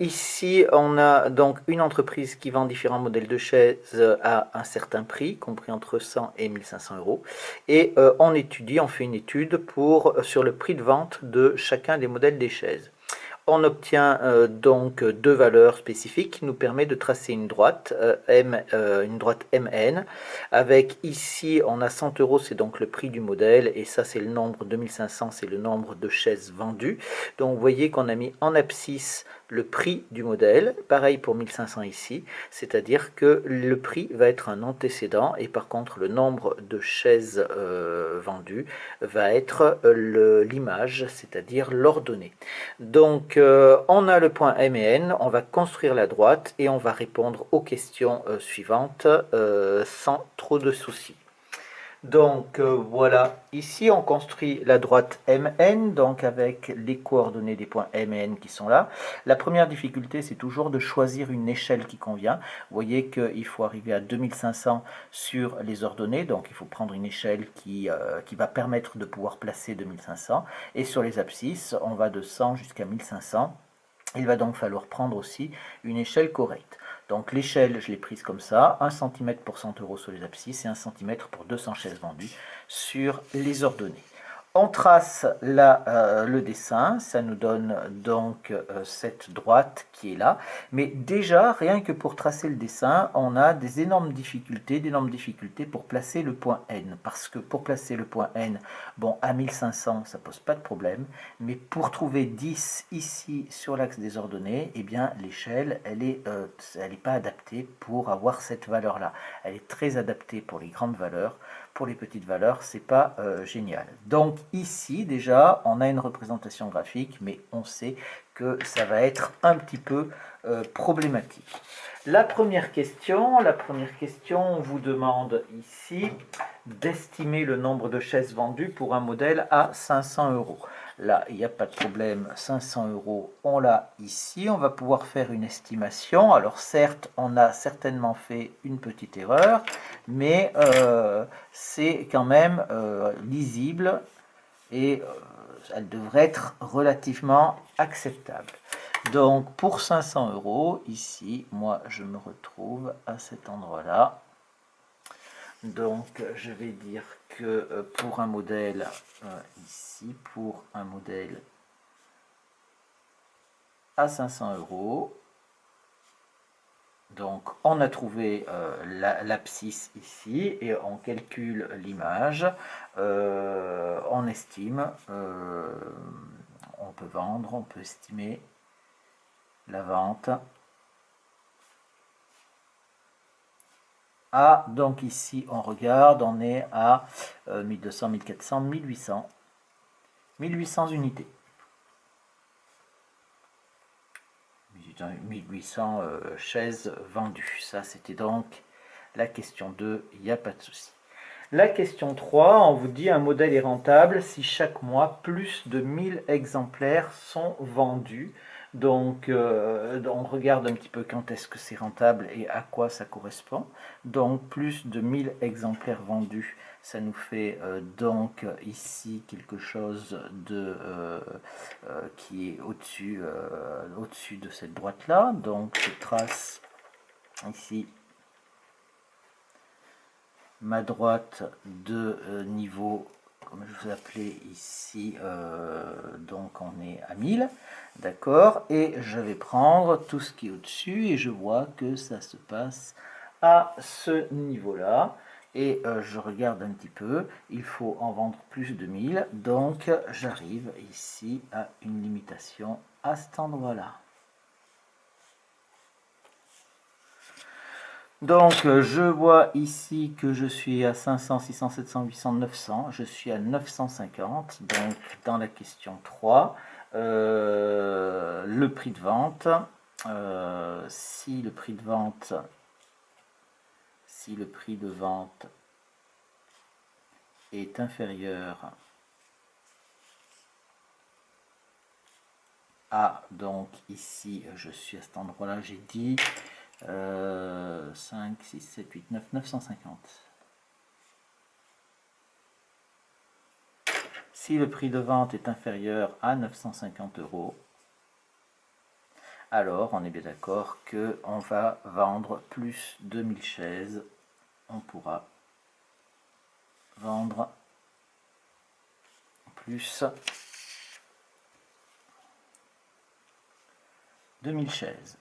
Ici, on a donc une entreprise qui vend différents modèles de chaises à un certain prix, compris entre 100 et 1500 euros. Et on fait une étude sur le prix de vente de chacun des modèles des chaises. On obtient donc deux valeurs spécifiques qui nous permettent de tracer une droite MN, avec ici on a 100 euros, c'est donc le prix du modèle, et ça c'est le nombre 2500, c'est le nombre de chaises vendues. Donc vous voyez qu'on a mis en abscisse le prix du modèle, pareil pour 1500 ici, c'est-à-dire que le prix va être un antécédent et par contre le nombre de chaises vendues va être l'image, c'est-à-dire l'ordonnée. Donc on a le point M et N, on va construire la droite et on va répondre aux questions suivantes sans trop de soucis. Donc voilà, ici on construit la droite MN, donc avec les coordonnées des points M et N qui sont là. La première difficulté, c'est toujours de choisir une échelle qui convient. Vous voyez qu'il faut arriver à 2500 sur les ordonnées, donc il faut prendre une échelle qui va permettre de pouvoir placer 2500. Et sur les abscisses, on va de 100 jusqu'à 1500. Il va donc falloir prendre aussi une échelle correcte. Donc l'échelle, je l'ai prise comme ça, 1 cm pour 100 euros sur les abscisses et 1 cm pour 200 chaises vendues sur les ordonnées. On trace le dessin, ça nous donne donc cette droite qui est là. Mais déjà, rien que pour tracer le dessin, on a d'énormes difficultés pour placer le point N. Parce que pour placer le point N, bon, à 1500, ça pose pas de problème. Mais pour trouver 10 ici sur l'axe des ordonnées, eh bien l'échelle, elle est pas adaptée pour avoir cette valeur-là. Elle est très adaptée pour les grandes valeurs. Pour les petites valeurs, c'est pas génial. Donc ici, déjà, on a une représentation graphique, mais on sait que ça va être un petit peu problématique. La première question, on vous demande ici d'estimer le nombre de chaises vendues pour un modèle à 500 euros. Là, il n'y a pas de problème, 500 euros, on l'a ici. On va pouvoir faire une estimation. Alors certes, on a certainement fait une petite erreur, mais c'est quand même lisible et elle devrait être relativement acceptable. Donc pour 500 euros, ici, moi je me retrouve à cet endroit-là. Donc je vais dire que pour un modèle ici, pour un modèle à 500 euros, donc on a trouvé l'abscisse ici et on calcule l'image, on estime, on peut vendre, on peut estimer la vente. Ah, donc ici on regarde, on est à 1200, 1400, 1800, 1800 unités. 1800 chaises vendues. Ça, c'était donc la question 2, il n'y a pas de souci. La question 3, on vous dit un modèle est rentable si chaque mois plus de 1000 exemplaires sont vendus. Donc on regarde un petit peu quand est-ce que c'est rentable et à quoi ça correspond. Donc plus de 1000 exemplaires vendus, ça nous fait donc ici quelque chose qui est au-dessus de cette droite-là. Donc je trace ici ma droite de niveau, comme je vous appelais ici, donc on est à 1000, d'accord, et je vais prendre tout ce qui est au-dessus et je vois que ça se passe à ce niveau-là. Et je regarde un petit peu, il faut en vendre plus de 1000, donc j'arrive ici à une limitation à cet endroit-là. Donc je vois ici que je suis à 500, 600, 700, 800, 900. Je suis à 950. Donc dans la question 3, le prix de vente. Si le prix de vente est inférieur à, donc ici je suis à cet endroit-là, j'ai dit 5, 6, 7, 8, 9, 950. Si le prix de vente est inférieur à 950 euros, alors on est bien d'accord qu'on va vendre plus 2000 chaises. On pourra vendre plus 2000 chaises.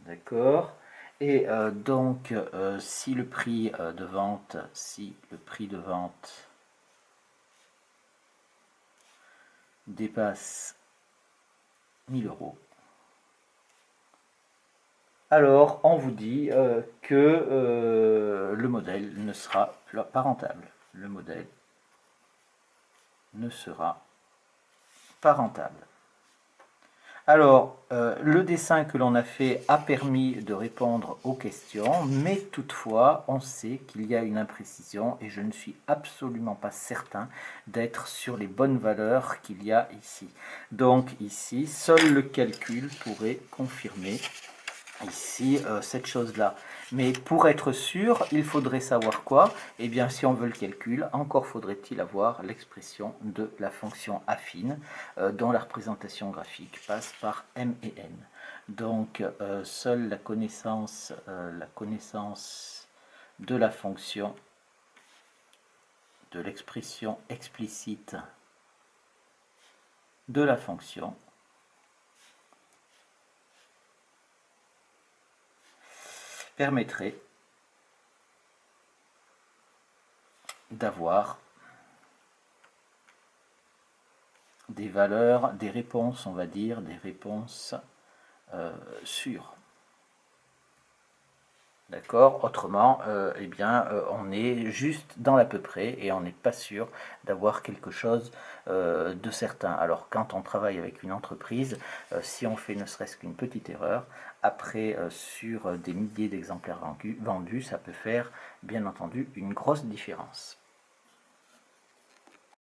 D'accord. Et donc, si le prix de vente, dépasse 1000 euros, alors on vous dit que le modèle ne sera pas rentable. Le modèle ne sera pas rentable. Alors, le dessin que l'on a fait a permis de répondre aux questions, mais toutefois, on sait qu'il y a une imprécision et je ne suis absolument pas certain d'être sur les bonnes valeurs qu'il y a ici. Donc ici, seul le calcul pourrait confirmer ici cette chose-là. Mais pour être sûr, il faudrait savoir quoi? Eh bien, si on veut le calcul, encore faudrait-il avoir l'expression de la fonction affine, dont la représentation graphique passe par m et n. Donc, seule la connaissance de la fonction, de l'expression explicite de la fonction, permettrait d'avoir des valeurs, des réponses, on va dire, des réponses sûres. D'accord? Autrement, eh bien, on est juste dans l'à peu près et on n'est pas sûr d'avoir quelque chose de certain. Alors, quand on travaille avec une entreprise, si on fait ne serait-ce qu'une petite erreur, après, sur des milliers d'exemplaires vendus, ça peut faire, bien entendu, une grosse différence.